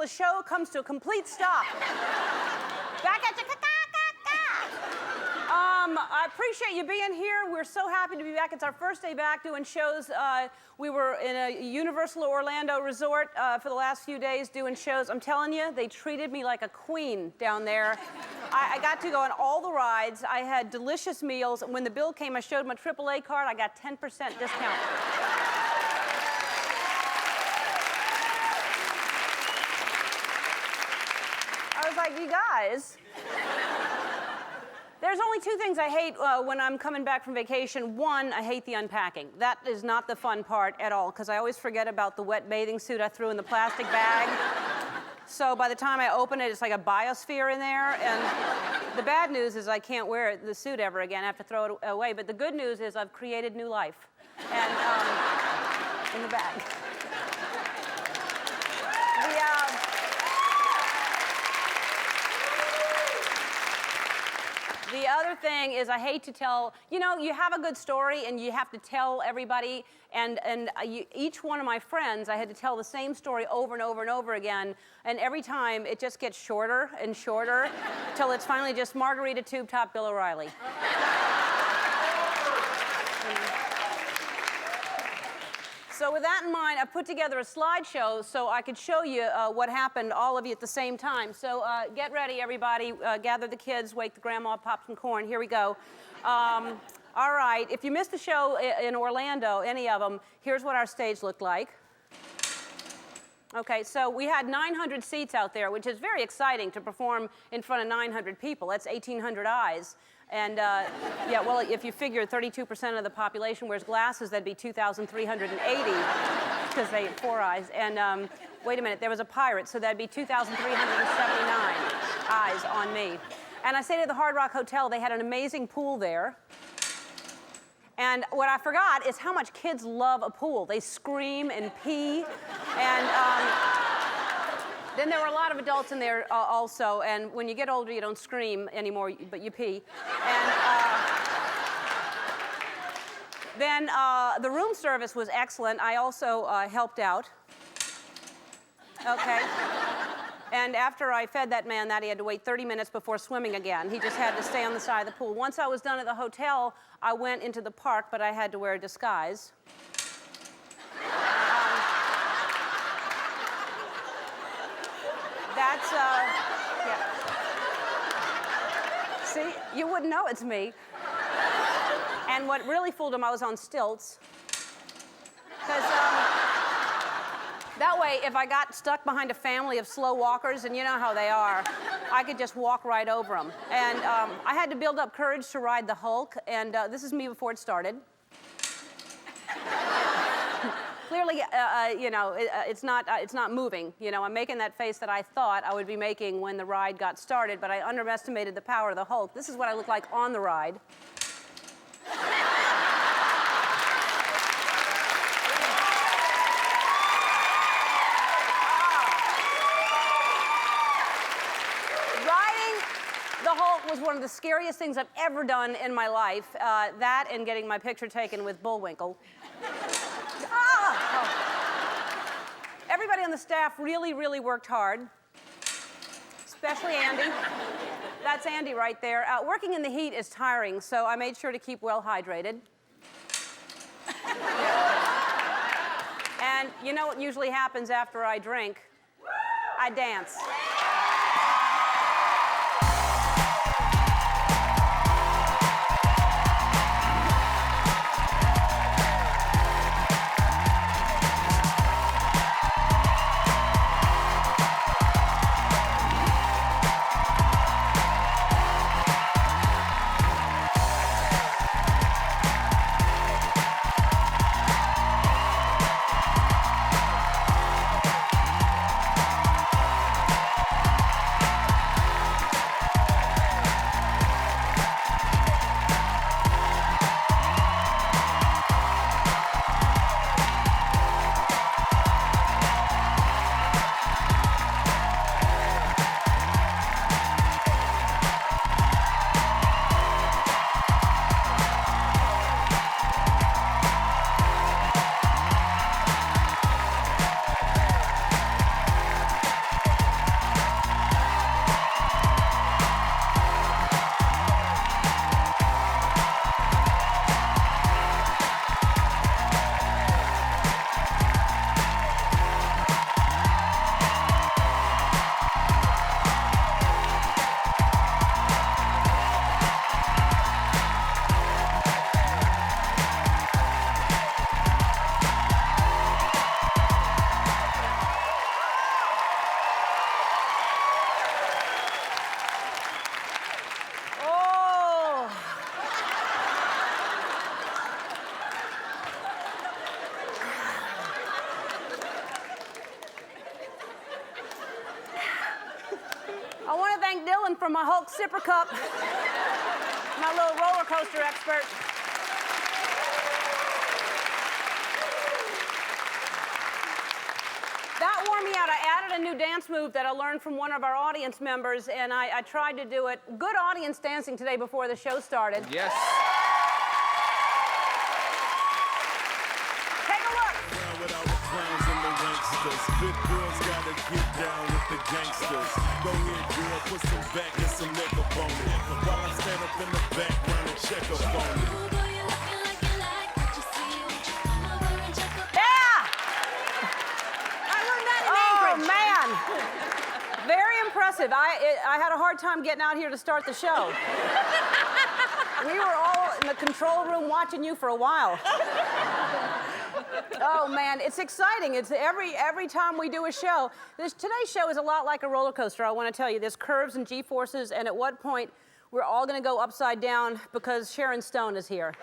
the show comes to a complete stop. Back at you. I appreciate you being here. We're so happy to be back. It's our first day back doing shows. We were in a Universal Orlando resort for the last few days doing shows. I'm telling you, they treated me like a queen down there. I got to go on all the rides. I had delicious meals. When the bill came, I showed my AAA card. I got 10% discount. I was like, you guys... There's only two things I hate when I'm coming back from vacation. One, I hate the unpacking. That is not the fun part at all, because I always forget about the wet bathing suit I threw in the plastic bag. So by the time I open it, it's like a biosphere in there. And the bad news is I can't wear the suit ever again. I have to throw it away. But the good news is I've created new life. And in the bag. The other thing is I hate to tell, you know, you have a good story and you have to tell everybody, and each one of my friends, I had to tell the same story over and over and over again, and every time it just gets shorter and shorter till it's finally just Margarita Tube Top Bill O'Reilly. So with that in mind, I put together a slideshow so I could show you what happened, all of you at the same time. So get ready, everybody. Gather the kids, wake the grandma, pop some corn. Here we go. All right, if you missed the show in Orlando, any of them, here's what our stage looked like. Okay, so we had 900 seats out there, which is very exciting to perform in front of 900 people. That's 1,800 eyes. And, yeah, well, if you figure 32% of the population wears glasses, that'd be 2,380, because they have 4 eyes. And, wait a minute, there was a pirate, so that'd be 2,379 eyes on me. And I stayed at the Hard Rock Hotel. They had an amazing pool there. And what I forgot is how much kids love a pool. They scream and pee. And then there were a lot of adults in there also. And when you get older, you don't scream anymore, but you pee. And then the room service was excellent. I also helped out. Okay. And after I fed that man that, he had to wait 30 minutes before swimming again. He just had to stay on the side of the pool. Once I was done at the hotel, I went into the park, but I had to wear a disguise. That's, yeah. See, you wouldn't know it's me. And what really fooled him, I was on stilts. Because, that way, if I got stuck behind a family of slow walkers, and you know how they are, I could just walk right over them. And I had to build up courage to ride the Hulk, and this is me before it started. Clearly, you know, it's not moving. You know, I'm making that face that I thought I would be making when the ride got started, but I underestimated the power of the Hulk. This is what I look like on the ride. Was one of the scariest things I've ever done in my life. That and getting my picture taken with Bullwinkle. Oh. Everybody on the staff really, really worked hard, especially Andy. That's Andy right there. Working in the heat is tiring, so I made sure to keep well hydrated. And you know what usually happens after I drink? I dance. I want to thank Dylan for my Hulk sipper cup, my little roller coaster expert. That wore me out. I added a new dance move that I learned from one of our audience members, and I tried to do it. Good audience dancing today before the show started. Yes. Take a look. Good girls gotta get down with the gangsters. Go ahead, girl, put some back and some neck up on it. While I stand up in the background and check up on it. Yeah! I learned that in Anchorage. Oh, man. Very impressive. I had a hard time getting out here to start the show. We were all in the control room watching you for a while. Oh, man, it's exciting. It's every time we do a show. Today's show is a lot like a roller coaster, I want to tell you. There's curves and G-forces, and at what point we're all going to go upside down because Sharon Stone is here.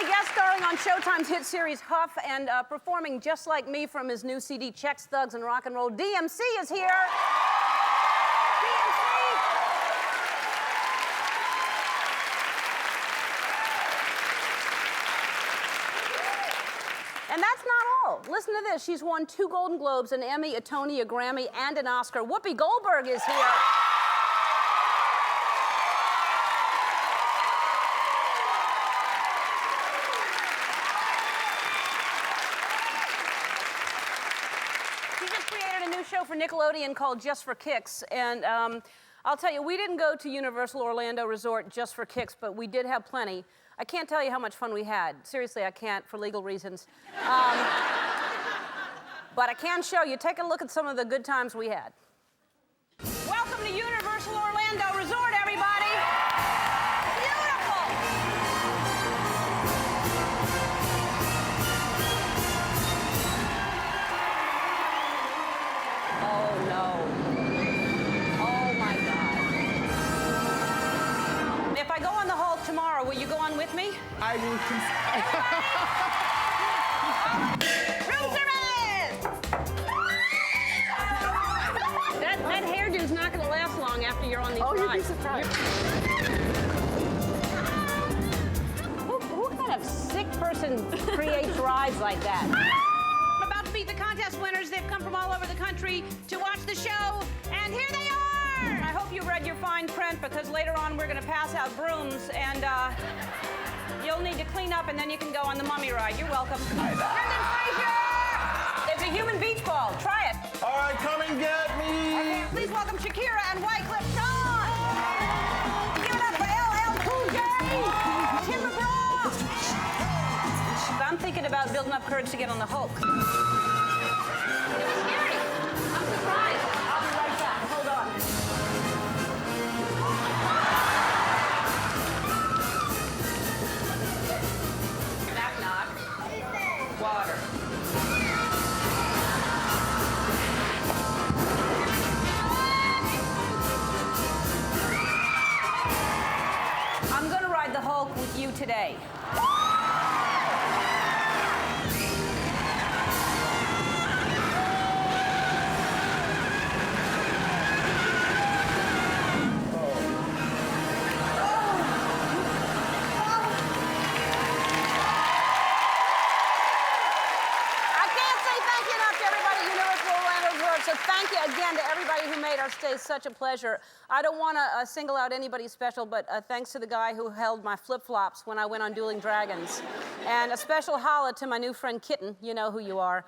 Guest starring on Showtime's hit series Huff and performing just like me from his new CD Checks, Thugs, and Rock and Roll. DMC is here. DMC. And that's not all. Listen to this. She's won 2 Golden Globes, an Emmy, a Tony, a Grammy, and an Oscar. Whoopi Goldberg is here. Show for Nickelodeon called Just for Kicks, and I'll tell you, we didn't go to Universal Orlando Resort just for kicks, but we did have plenty. I can't tell you how much fun we had. Seriously, I can't for legal reasons. But I can show you. Take a look at some of the good times we had. Welcome to Universal Orlando Resort, everybody. Beautiful. Oh, no. Oh, my God. If I go on the Hulk tomorrow, will you go on with me? I will Room service! That hairdo's not going to last long after you're on these rides. You'd be surprised. Who kind of sick person creates rides like that? I'm about to meet the contest winners. They've come from all over the country to watch the show, and here they are! I hope you read your fine print, because later on we're going to pass out brooms, and you'll need to clean up, and then you can go on the mummy ride. You're welcome. Brendan Fraser! It's a human beach ball. Try it. All right, come and get me. Okay, please welcome Shakira and Wycliffe Jean. Give it up for LL Cool J. Tim McGraw. I'm thinking about building up courage to get on the Hulk. It was scary. I'm surprised. I'll be right back. Hold on. Knock, knock. Water. I'm going to ride the Hulk with you today. So thank you again to everybody who made our stay such a pleasure. I don't want to single out anybody special, but thanks to the guy who held my flip-flops when I went on Dueling Dragons. And a special holla to my new friend Kitten. You know who you are.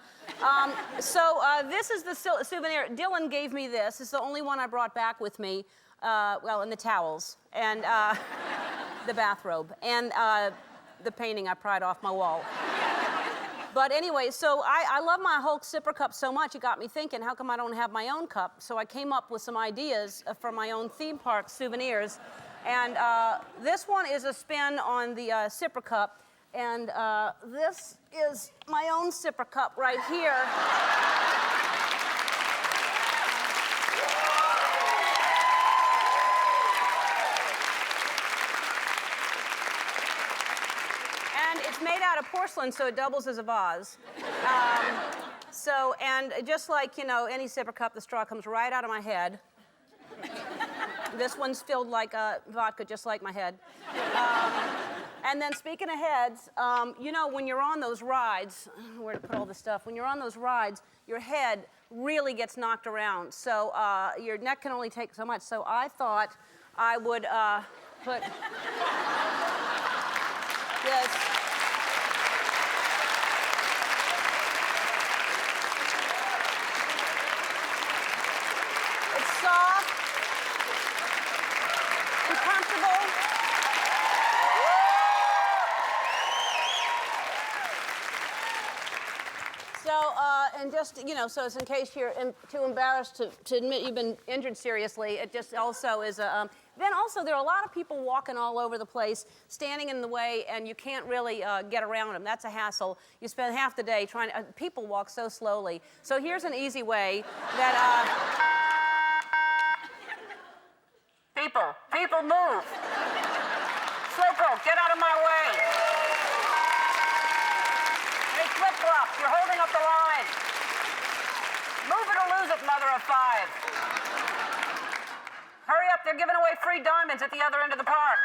This is the souvenir. Dylan gave me this. It's the only one I brought back with me. Well, and the towels, and the bathrobe, and the painting I pried off my wall. But anyway, so I love my Hulk sipper cup so much, it got me thinking, how come I don't have my own cup? So I came up with some ideas for my own theme park souvenirs. And this one is a spin on the sipper cup. And this is my own sipper cup right here. out of porcelain, so it doubles as a vase. And just like, you know, any sipper cup, the straw comes right out of my head. This one's filled like vodka, just like my head. And then speaking of heads, you know, when you're on those rides, where to put all this stuff, when you're on those rides, your head really gets knocked around. So your neck can only take so much. So I thought I would put this. It's soft and comfortable. So, and just, you know, so it's in case you're too embarrassed to admit you've been injured seriously, it just also is a, then also there are a lot of people walking all over the place, standing in the way, and you can't really get around them. That's a hassle. You spend half the day trying to, people walk so slowly. So here's an easy way that, people move. Slowpoke, get out of my way. Flip-flop, you're holding up the line. Move it or lose it, mother of five. Hurry up, they're giving away free diamonds at the other end of the park.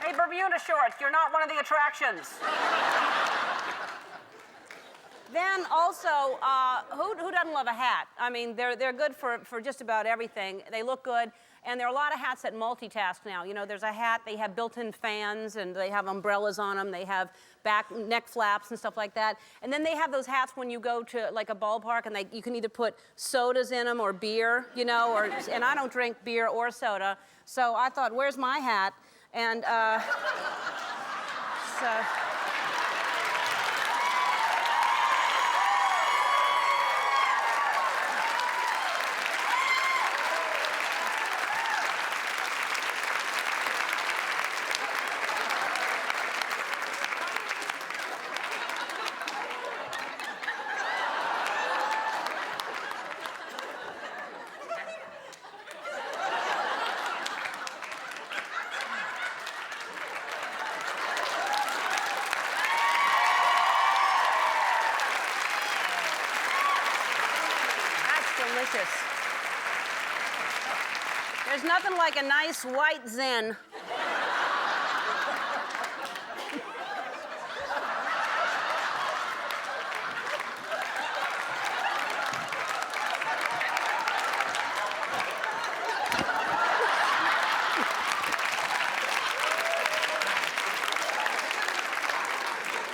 Hey, Bermuda shorts, you're not one of the attractions. Then also, who doesn't love a hat? I mean, they're good for just about everything. They look good. And there are a lot of hats that multitask now. You know, there's a hat, they have built-in fans, and they have umbrellas on them. They have neck flaps and stuff like that. And then they have those hats when you go to, like, a ballpark, and you can either put sodas in them or beer, you know, and I don't drink beer or soda. So I thought, where's my hat? And so... delicious. There's nothing like a nice white Zen.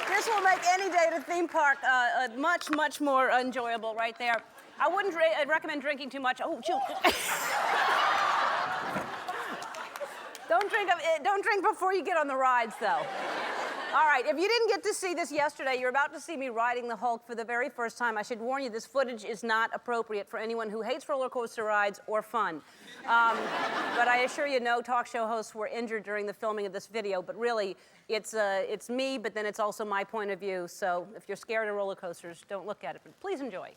This will make any day at a theme park much, much more enjoyable right there. I wouldn't recommend drinking too much. Oh, shoot. Don't drink before you get on the rides, though. All right, if you didn't get to see this yesterday, you're about to see me riding the Hulk for the very first time. I should warn you, this footage is not appropriate for anyone who hates roller coaster rides or fun. But I assure you, no talk show hosts were injured during the filming of this video. But really, it's me, but then it's also my point of view. So if you're scared of roller coasters, don't look at it. But please enjoy.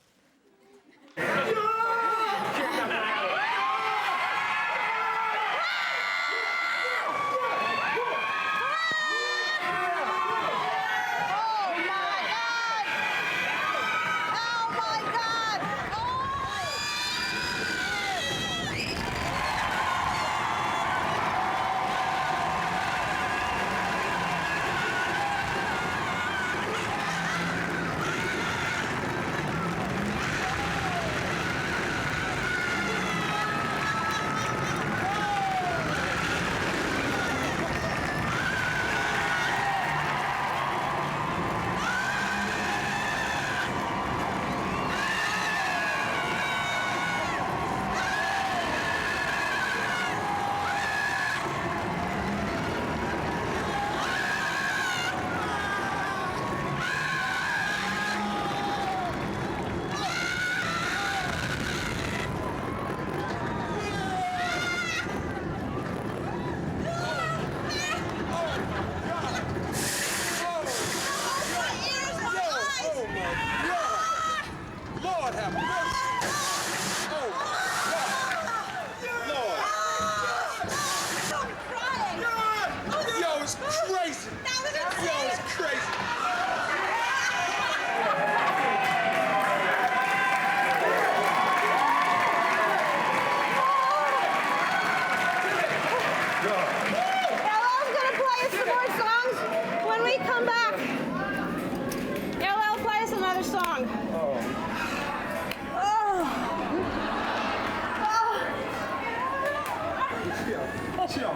Chill. All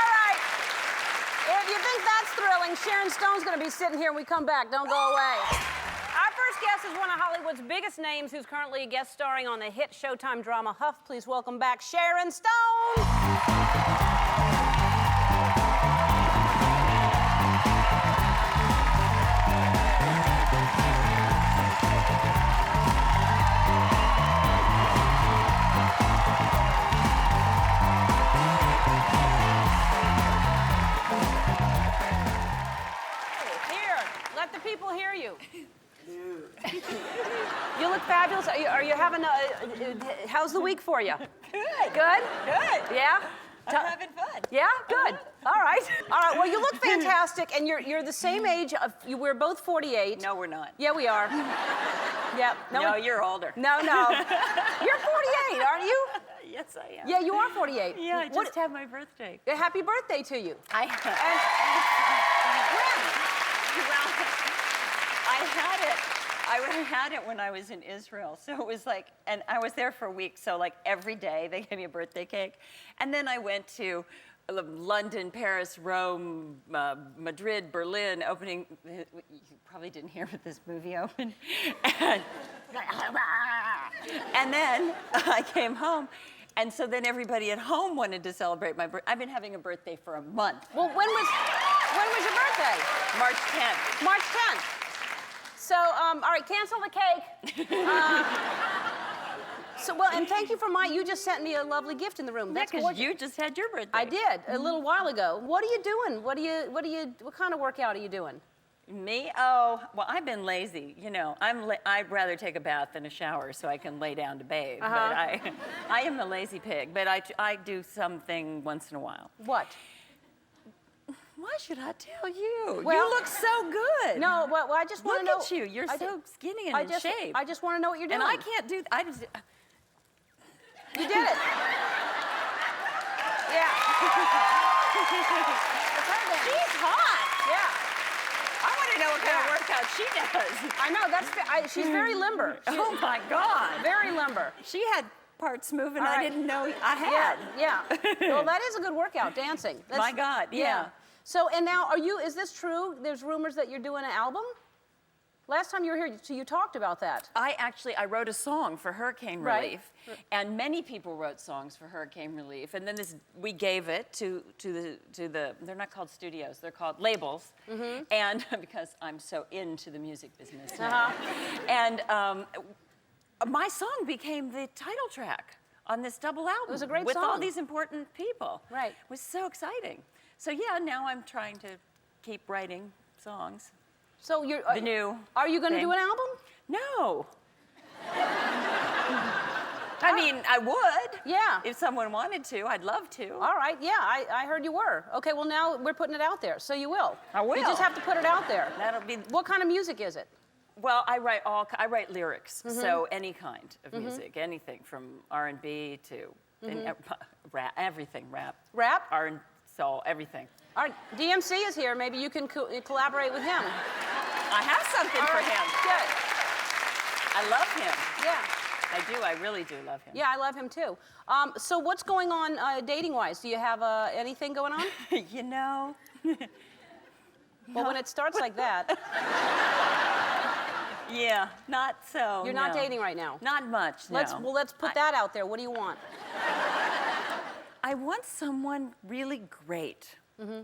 right. If you think that's thrilling, Sharon Stone's going to be sitting here when we come back. Don't go away. Our first guest is one of Hollywood's biggest names who's currently guest starring on the hit Showtime drama Huff. Please welcome back Sharon Stone. Let the people hear you. You look fabulous. Are you having how's the week for you? Good. Good? Good. Yeah? I'm having fun. Yeah? Good. All right. All right. Well, you look fantastic, and you're the same age. We're both 48. No, we're not. Yeah, we are. Yeah. No, you're older. No. You're 48, aren't you? Yes, I am. Yeah, you are 48. Yeah, I just had my birthday. Happy birthday to you. Well, I had it when I was in Israel. So it was like, and I was there for a week. So like every day they gave me a birthday cake. And then I went to London, Paris, Rome, Madrid, Berlin, opening, you probably didn't hear what this movie opened. And then I came home. And so then everybody at home wanted to celebrate my birthday. I've been having a birthday for a month. Well, when was your birthday? March 10th. March 10th. So, all right, cancel the cake. And thank you for you just sent me a lovely gift in the room. Yeah, because you just had your birthday. I did, a little while ago. What are you doing? What kind of workout are you doing? Me? Oh, well, I've been lazy. You know, I'd rather take a bath than a shower so I can lay down to bathe. But I am a lazy pig, but I do something once in a while. What? Why should I tell you? Well, you look so good. No, well, I just want to know. Look at you. You're so skinny and in shape. I just want to know what you're doing. And I can't do. I just. You did it. Yeah. She's hot. Yeah. I want to know what kind of workout she does. I know. She's very limber. Oh my God. Very limber. She had parts moving All right. I didn't know I had. Yeah. Well, that is a good workout, dancing. My God. Yeah. So, and now, is this true? There's rumors that you're doing an album? Last time you were here, so you talked about that. I wrote a song for Hurricane Relief, and many people wrote songs for Hurricane Relief, and then we gave it to the they're not called studios, they're called labels, and because I'm so into the music business now. And my song became the title track on this double album. It was a great with song. all these important people. Right. It was so exciting. So yeah, now I'm trying to keep writing songs. So you're the new. Are you going to thing. do an album? No. I mean, I would. Yeah. If someone wanted to, I'd love to. All right. Yeah, I heard you were. Okay. Well, now we're putting it out there, so you will. I will. You just have to put it out there. That'll be. What kind of music is it? Well, I write lyrics, so any kind of music, anything from R&B to rap, everything, rap. Rap? R&B. Soul, everything. All right, DMC is here. Maybe you can collaborate with him. I have something for him. Good. I love him. Yeah. I do. I really do love him. Yeah, I love him too. So what's going on dating-wise? Do you have anything going on? You know. Well, when it starts like that. Yeah, not so. You're not dating right now. Not much. No. Let's put that out there. What do you want? I want someone really great,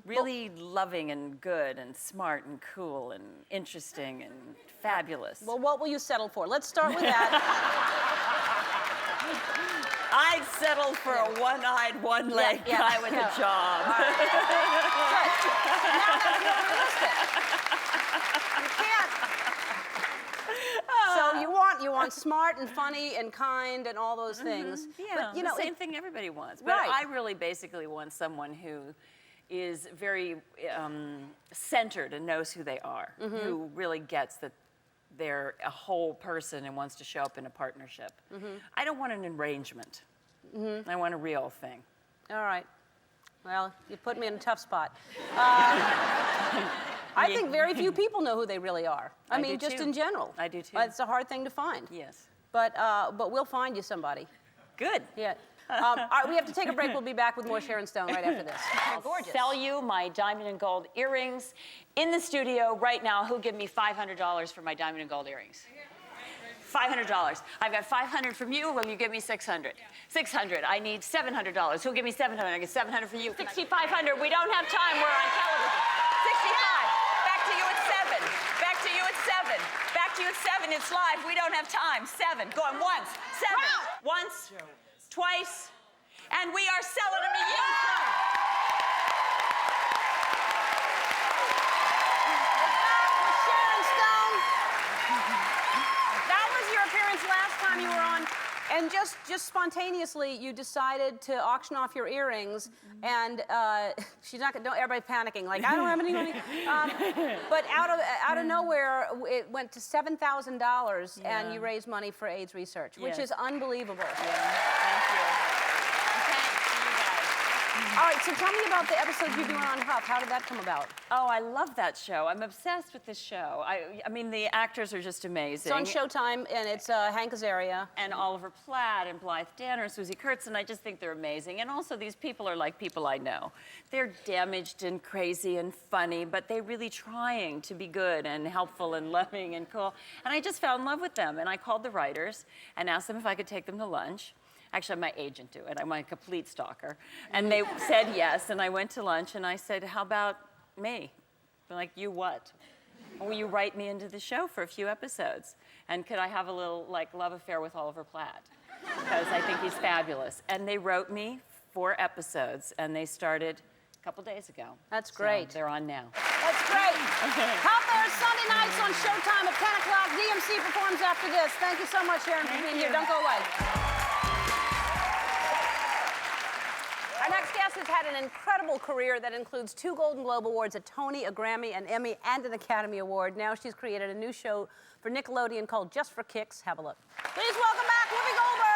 really loving and good and smart and cool and interesting and fabulous. Well, what will you settle for? Let's start with that. I'd settle for a one-eyed, one-legged guy with a job. Good. Now that's realistic. You can't. So you want smart and funny and kind and all those things. Yeah, but, the same thing everybody wants. But I really basically want someone who is very centered and knows who they are, who really gets that they're a whole person and wants to show up in a partnership. I don't want an arrangement. I want a real thing. All right. Well, you put me in a tough spot. I think very few people know who they really are. I mean, do just too. in general. I do too. It's a hard thing to find. Yes. but we'll find you somebody. Good. Yeah. All right, we have to take a break. We'll be back with more Sharon Stone right after this. I'll sell you my diamond and gold earrings in the studio right now. Who'll give me $500 for my diamond and gold earrings? $500. I've got $500 from you. Will you give me $600? $600. I need $700. Who'll give me $700? I get $700 from you. $6,500. We don't have time. We're on television. $65. Back to you at $7. Back to you at $7. Back to you at $7. It's live. We don't have time. $7. Going once. $7. Once. Twice. And we are selling them to you. Sharon Stone. That was your appearance last time you were on. And just spontaneously, you decided to auction off your earrings, and she's not gonna. Don't everybody panicking like I don't have any money. But out of nowhere, it went to $7,000, and you raised money for AIDS research, which is unbelievable. Thank you. All right, so tell me about the episodes you're doing on Huff. How did that come about? Oh, I love that show. I'm obsessed with this show. I mean, the actors are just amazing. It's on Showtime, and it's Hank Azaria. And Oliver Platt and Blythe Danner and Susie Kurtz, and I just think they're amazing. And also, these people are like people I know. They're damaged and crazy and funny, but they're really trying to be good and helpful and loving and cool. And I just fell in love with them. And I called the writers and asked them if I could take them to lunch. Actually, my agent do it. I'm a complete stalker. And they said yes, and I went to lunch, and I said, how about me? They're like, you what? Will you write me into the show for a few episodes? And could I have a little, like, love affair with Oliver Platt? Because I think he's fabulous. And they wrote me 4 episodes, and they started a couple days ago. That's great. So they're on now. That's great. Huff airs Sunday nights on Showtime at 10 o'clock. DMC performs after this. Thank you so much, Sharon, for being here. Don't go away. Our next guest has had an incredible career that includes 2 Golden Globe Awards, a Tony, a Grammy, an Emmy, and an Academy Award. Now she's created a new show for Nickelodeon called Just for Kicks. Have a look. Please welcome back Whoopi Goldberg.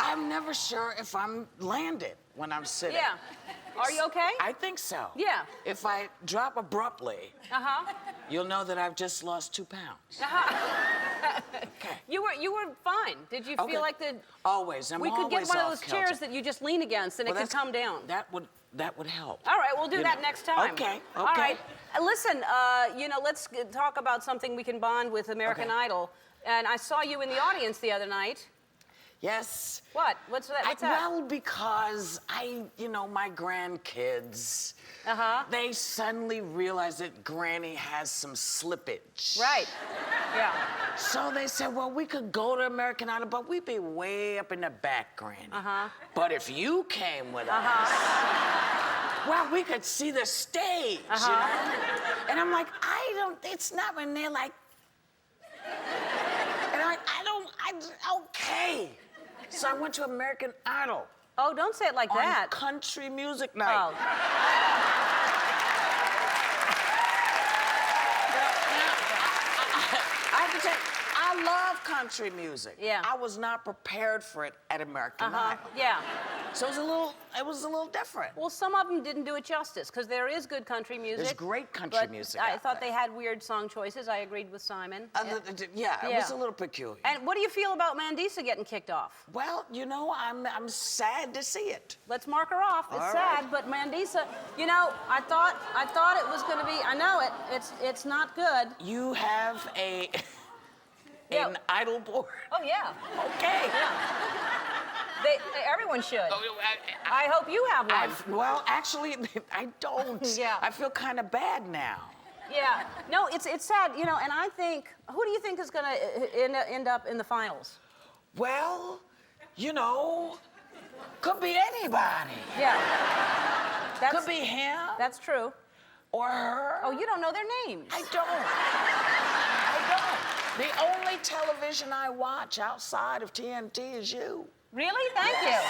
I'm never sure if I'm landed when I'm sitting. Yeah. Are you okay? I think so. Yeah. If I drop abruptly, you'll know that I've just lost 2 pounds. Okay. You were fine. Did you feel like the always? I'm we could get always one of off those kilter. chairs that you just lean against and it could come down. That would help. All right, we'll do that next time. Okay. All right. Listen, let's talk about something we can bond with American Idol. And I saw you in the audience the other night. Yes. What? What's that? What's that? Well, because my grandkids, they suddenly realized that Granny has some slippage. Right. Yeah. So they said, well, we could go to American Idol, but we'd be way up in the back, Granny. But if you came with us, well, we could see the stage, you know? And I'm like, it's not when they're like, and I'm like, okay. So I went to American Idol. Oh, don't say it like that. On country music night. Oh. I have to tell you, I love country music. Yeah. I was not prepared for it at American Idol. Yeah. So it was a little different. Well, some of them didn't do it justice because there is good country music. There's great country music I out thought there. they had weird song choices. I agreed with Simon. It was a little peculiar. And what do you feel about Mandisa getting kicked off? Well, I'm sad to see it. Let's mark her off. It's All sad, right. but Mandisa, I thought it was going to be. I know it. It's not good. You have an idol board. Oh yeah. Okay. Everyone should. Oh, I hope you have one. Well, actually, I don't. Yeah. I feel kind of bad now. Yeah. No, it's sad, and I think, who do you think is going to end up in the finals? Well, could be anybody. Yeah. Could be him. That's true. Or her. Oh, you don't know their names. I don't. The only television I watch outside of TNT is you. Really? Thank you. Thank you.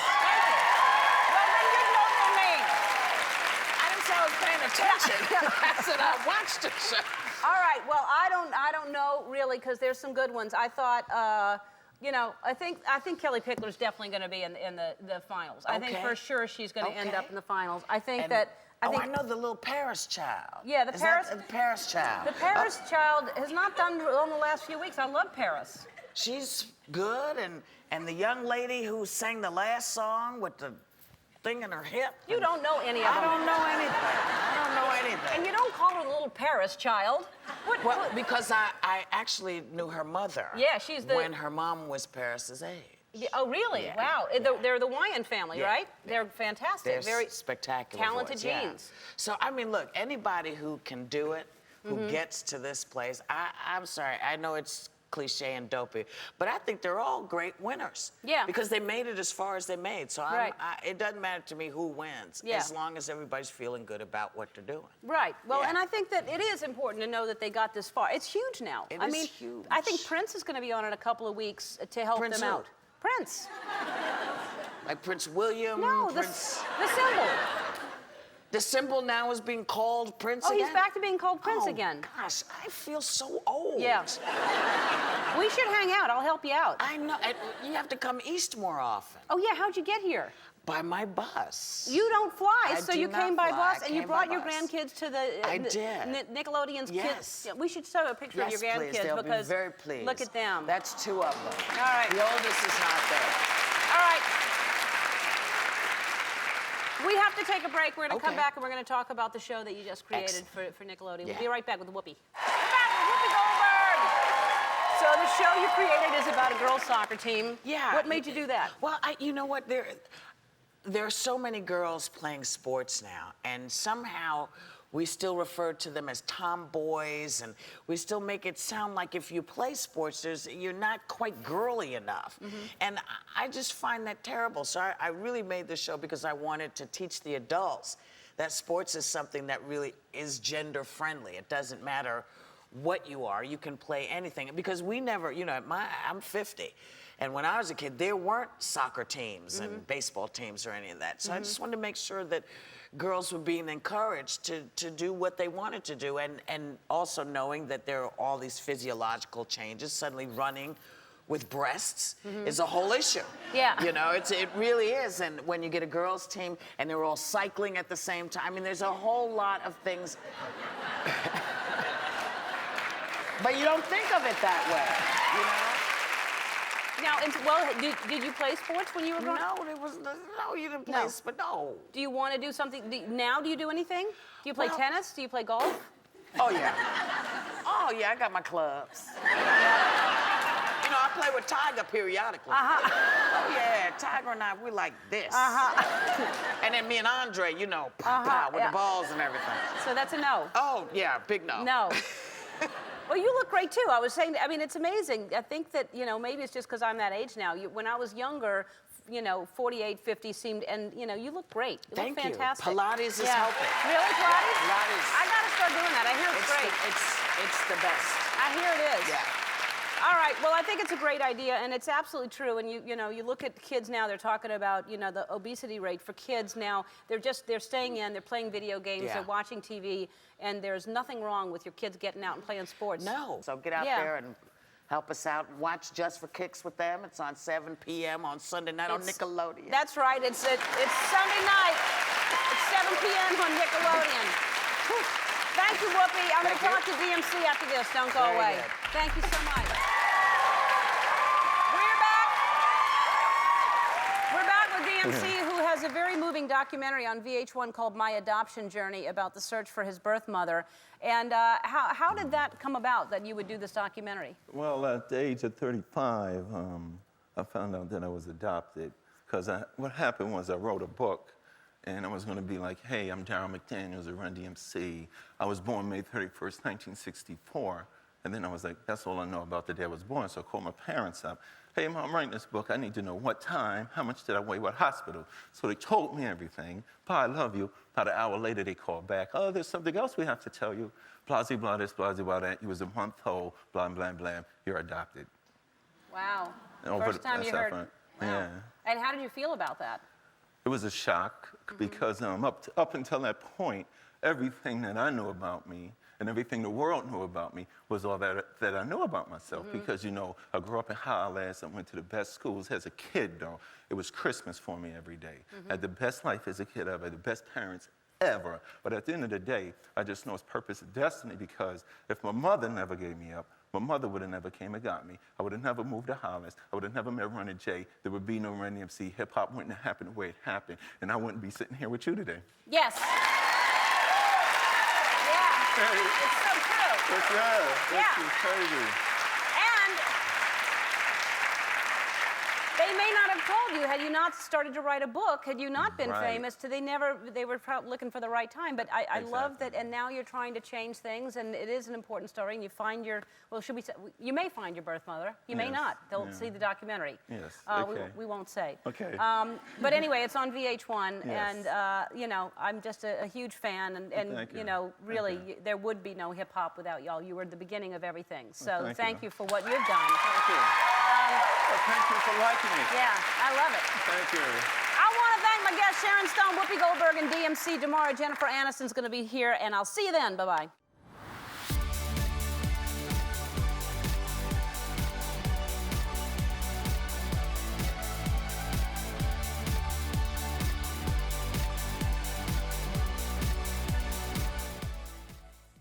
attention. I said I watched the show. All right. Well, I don't know really because there's some good ones. I thought, you know, I think Kelly Pickler's definitely going to be in the finals. I think for sure she's going to end up in the finals. I think that. I know the little Paris child. Yeah, the Paris child. The Paris child has not done well in the last few weeks. I love Paris. She's good, and the young lady who sang the last song with the thing in her hip. You don't know any of them. I don't know anything. And you don't call her the little Paris child. Well, because I actually knew her mother. Yeah, she's the... When her mom was Paris's age. Yeah, oh, really? Yeah. Wow. They're the Wyan family, right? They're fantastic. They're very spectacular. Talented voice, genes. Yeah. So, I mean, look, anybody who can do it, who gets to this place, I'm sorry, I know it's cliche and dopey, but I think they're all great winners. Yeah. Because they made it as far as they made. So it doesn't matter to me who wins, as long as everybody's feeling good about what they're doing. Right. Well, and I think that it is important to know that they got this far. It's huge now. It is huge. I think Prince is going to be on in a couple of weeks to help them out. Prince. Like Prince William? No, the symbol. The symbol now is being called Prince again? Oh, he's back to being called Prince again. Gosh, I feel so old. Yeah. We should hang out. I'll help you out. I know. And you have to come east more often. Oh, yeah. How'd you get here? By my bus. You don't fly, so you do came not by fly. bus, I and you came brought by your bus. grandkids to the I did. Nickelodeon's Yes. kids. Yeah, we should show a picture of your grandkids please. They'll because be very pleased. look at them. That's 2 of them. All right. The oldest is not there. All right. We have to take a break. We're going to come back and we're going to talk about the show that you just created for Nickelodeon. We'll be right back with Whoopi. We're back with Whoopi Goldberg. So the show you created is about a girls' soccer team. Yeah. What made you do that? Well, you know what? There are so many girls playing sports now, and somehow we still refer to them as tomboys, and we still make it sound like if you play sports, you're not quite girly enough. And I just find that terrible. So I really made this show because I wanted to teach the adults that sports is something that really is gender friendly. It doesn't matter what you are, you can play anything. Because we never, you know, I'm 50. And when I was a kid, there weren't soccer teams and baseball teams or any of that. So I just wanted to make sure that girls were being encouraged to do what they wanted to do, and also knowing that there are all these physiological changes. Suddenly running with breasts is a whole issue. Yeah. You know, it really is. And when you get a girls' team and they're all cycling at the same time, I mean, there's a whole lot of things. But you don't think of it that way, you know? Now, did you play sports when you were growing up? No, you didn't play, but no. Do you want to do something? Now, do you do anything? Do you play tennis? Do you play golf? Oh, yeah. Oh, yeah, I got my clubs. You know, I play with Tiger periodically. Oh, yeah, Tiger and I, we like this. And then me and Andre, you know, with the balls and everything. So that's a no. Oh, yeah, big no. No. Well, you look great, too. I was saying, I mean, it's amazing. I think that, you know, maybe it's just because I'm that age now. When I was younger, you know, 48, 50 seemed, and, you know, you look great. You look fantastic. Pilates is helping. Really, Pilates? Yeah, Pilates. I got to start doing that. I hear it's great. It's the best. I hear it is. Yeah. All right. Well, I think it's a great idea, and it's absolutely true. And you know, you look at kids now. They're talking about, you know, the obesity rate for kids now. They're staying in. They're playing video games. They're watching TV, and there's nothing wrong with your kids getting out and playing sports. No. So get out there and help us out and watch Just for Kicks with them. It's on 7 p.m. on Sunday night on Nickelodeon. That's right. It's Sunday night. It's 7 p.m. on Nickelodeon. Whew. Thank you, Whoopi. I'm going to talk to DMC after this. Don't go away. Good. Thank you so much. We're back with DMC, who has a very moving documentary on VH1 called My Adoption Journey about the search for his birth mother. And how did that come about, that you would do this documentary? Well, at the age of 35, I found out that I was adopted. Because what happened was I wrote a book, and I was going to be like, hey, I'm Darryl McDaniels of Run DMC. I was born May 31st, 1964. And then I was like, that's all I know about the day I was born. So I called my parents up. Hey, Mom, I'm writing this book. I need to know what time, how much did I weigh, what hospital. So they told me everything. Pa, I love you. About an hour later, they called back. Oh, there's something else we have to tell you. Blah, blah, this, blah, blah, that. You was a month old, blah, blah, blah. You're adopted. Wow. And First time you heard. Wow. Yeah. And how did you feel about that? It was a shock because up until that point, everything that I knew about me and everything the world knew about me was all that I knew about myself. Because, you know, I grew up in Highlands. I went to the best schools as a kid, though. It was Christmas for me every day. I had the best life as a kid ever, the best parents ever. But at the end of the day, I just know it's purpose and destiny, because if my mother never gave me up, my mother would have never came and got me. I would have never moved to Highlands. I would have never met Run and Jay. There would be no Run DMC. Hip-hop wouldn't have happened the way it happened. And I wouldn't be sitting here with you today. Yes. Yeah. It's so true. It's crazy. And they may not have told you, had you not started to write a book, had you not been famous, they were probably looking for the right time. But I love that, and now you're trying to change things, and it is an important story, and you find your, well, should we say, you may find your birth mother. You may not. They'll see the documentary. Yes, we won't say. Okay. But anyway, it's on VH1, Yes. and, you know, I'm just a huge fan, and you know, really, there would be no hip-hop without y'all. You were the beginning of everything. So thank you for what you've done. Thank you. Thank you for liking me. Yeah, I love it. Thank you. I want to thank my guests, Sharon Stone, Whoopi Goldberg, and DMC tomorrow. Jennifer Aniston's going to be here, and I'll see you then. Bye-bye.